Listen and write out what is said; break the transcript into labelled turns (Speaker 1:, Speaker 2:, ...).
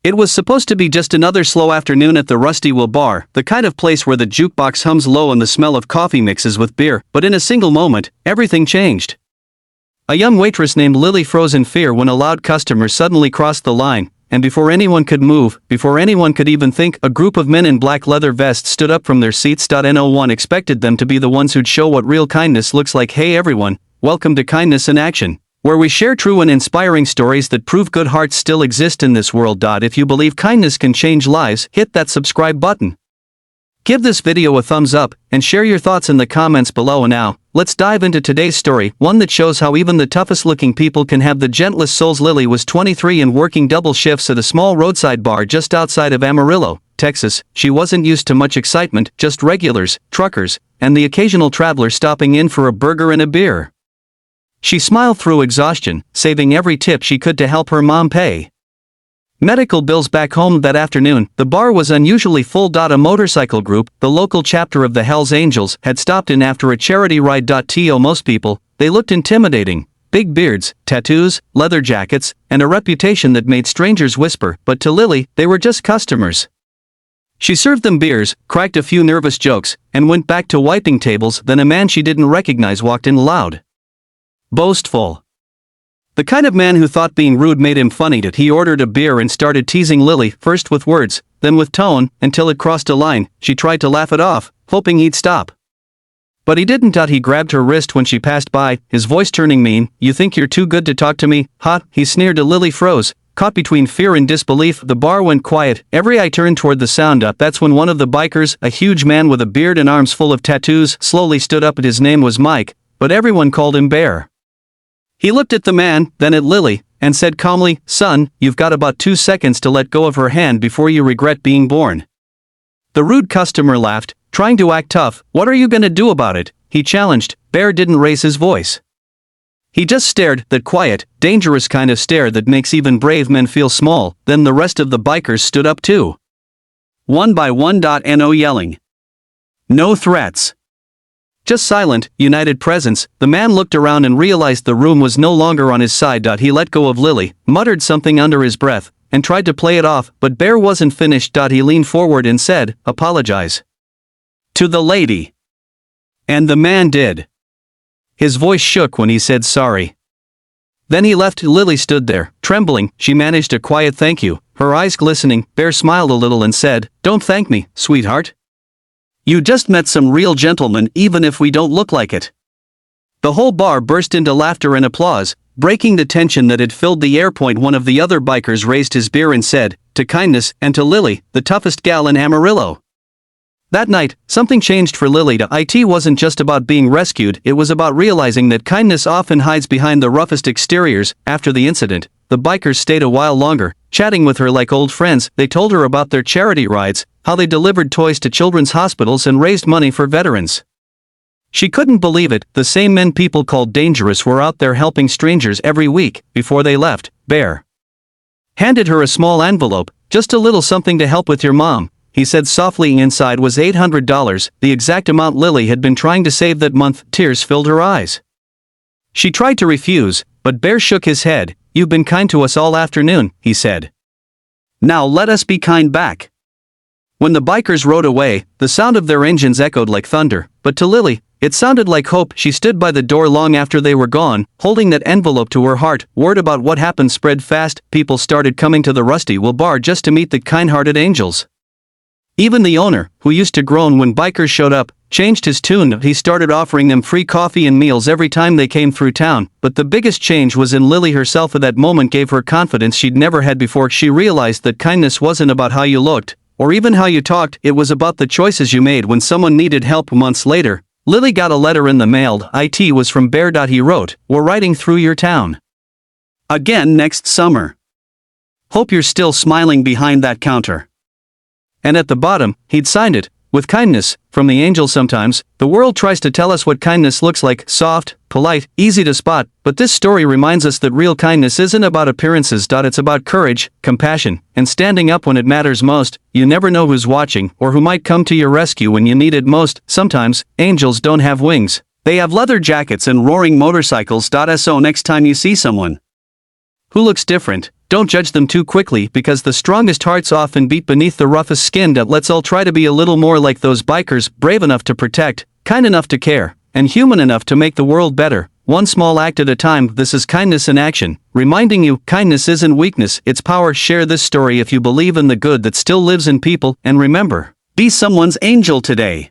Speaker 1: It was supposed to be just another slow afternoon at the Rusty Will Bar, the kind of place where the jukebox hums low and the smell of coffee mixes with beer, but in a single moment, everything changed. A young waitress named Lily froze in fear when a loud customer suddenly crossed the line, and before anyone could move, before anyone could even think, a group of men in black leather vests stood up from their seats. No one expected them to be the ones who'd show what real kindness looks like. Hey everyone, welcome to Kindness in Action, where we share true and inspiring stories that prove good hearts still exist in this world. If you believe kindness can change lives, hit that subscribe button. Give this video a thumbs up, and share your thoughts in the comments below. And now, let's dive into today's story, one that shows how even the toughest looking people can have the gentlest souls. Lily was 23 and working double shifts at a small roadside bar just outside of Amarillo, Texas. She wasn't used to much excitement, just regulars, truckers, and the occasional traveler stopping in for a burger and a beer. She smiled through exhaustion, saving every tip she could to help her mom pay medical bills back home. That afternoon, the bar was unusually full. A motorcycle group, the local chapter of the Hells Angels, had stopped in after a charity ride. To most people, they looked intimidating. Big beards, tattoos, leather jackets, and a reputation that made strangers whisper, but to Lily, they were just customers. She served them beers, cracked a few nervous jokes, and went back to wiping tables. Then a man she didn't recognize walked in loud. Boastful. The kind of man who thought being rude made him funny. He ordered a beer and started teasing Lily, first with words, then with tone, until it crossed a line. She tried to laugh it off, hoping he'd stop. But he didn't. He grabbed her wrist when she passed by, his voice turning mean. You think you're too good to talk to me, huh? He sneered. Lily froze, caught between fear and disbelief. The bar went quiet, every eye turned toward the sound. That's when one of the bikers, a huge man with a beard and arms full of tattoos, slowly stood up. His name was Mike, but everyone called him Bear. He looked at the man, then at Lily, and said calmly, "Son, you've got about 2 seconds to let go of her hand before you regret being born." The rude customer laughed, trying to act tough. "What are you gonna do about it?" he challenged. Bear didn't raise his voice. He just stared, that quiet, dangerous kind of stare that makes even brave men feel small. Then the rest of the bikers stood up too. One by one. No yelling. No threats. Just silent, united presence. The man looked around and realized the room was no longer on his side. He let go of Lily, muttered something under his breath, and tried to play it off, but Bear wasn't finished. He leaned forward and said, "Apologize to the lady." And the man did. His voice shook when he said sorry. Then he left. Lily stood there, trembling. She managed a quiet thank you, her eyes glistening. Bear smiled a little and said, "Don't thank me, sweetheart. You just met some real gentlemen, even if we don't look like it." The whole bar burst into laughter and applause, breaking the tension that had filled the air. One of the other bikers raised his beer and said, "To kindness, and to Lily, the toughest gal in Amarillo." That night, something changed for Lily. It wasn't just about being rescued, it was about realizing that kindness often hides behind the roughest exteriors. After the incident, the bikers stayed a while longer, chatting with her like old friends. They told her about their charity rides, how they delivered toys to children's hospitals and raised money for veterans. She couldn't believe it, the same men people called dangerous were out there helping strangers every week. Before they left, Bear handed her a small envelope, "Just a little something to help with your mom," he said softly. Inside was $800, the exact amount Lily had been trying to save that month. Tears filled her eyes. She tried to refuse, but Bear shook his head. "You've been kind to us all afternoon," he said. "Now let us be kind back." When the bikers rode away, the sound of their engines echoed like thunder, but to Lily, it sounded like hope. She stood by the door long after they were gone, holding that envelope to her heart. Word about what happened spread fast. People started coming to the Rusty Will Bar just to meet the kind-hearted angels. Even the owner, who used to groan when bikers showed up, changed his tune. He started offering them free coffee and meals every time they came through town. But the biggest change was in Lily herself. At that moment gave her confidence she'd never had before. She realized that kindness wasn't about how you looked, or even how you talked, it was about the choices you made when someone needed help. Months later, Lily got a letter in the mail. It was from Bear. He wrote, "We're riding through your town again next summer. Hope you're still smiling behind that counter." And at the bottom, he'd signed it, "With kindness, from the angel." Sometimes, the world tries to tell us what kindness looks like, soft, polite, easy to spot, but this story reminds us that real kindness isn't about appearances. It's about courage, compassion, and standing up when it matters most. You never know who's watching, or who might come to your rescue when you need it most. Sometimes, angels don't have wings. They have leather jackets and roaring motorcycles. So next time you see someone who looks different, Don't judge them too quickly because the strongest hearts often beat beneath the roughest skin. Let's all try to be a little more like those bikers, brave enough to protect, kind enough to care, and human enough to make the world better, one small act at a time. This is kindness in action, reminding you, kindness isn't weakness, it's power. Share this story if you believe in the good that still lives in people, and remember, be someone's angel today.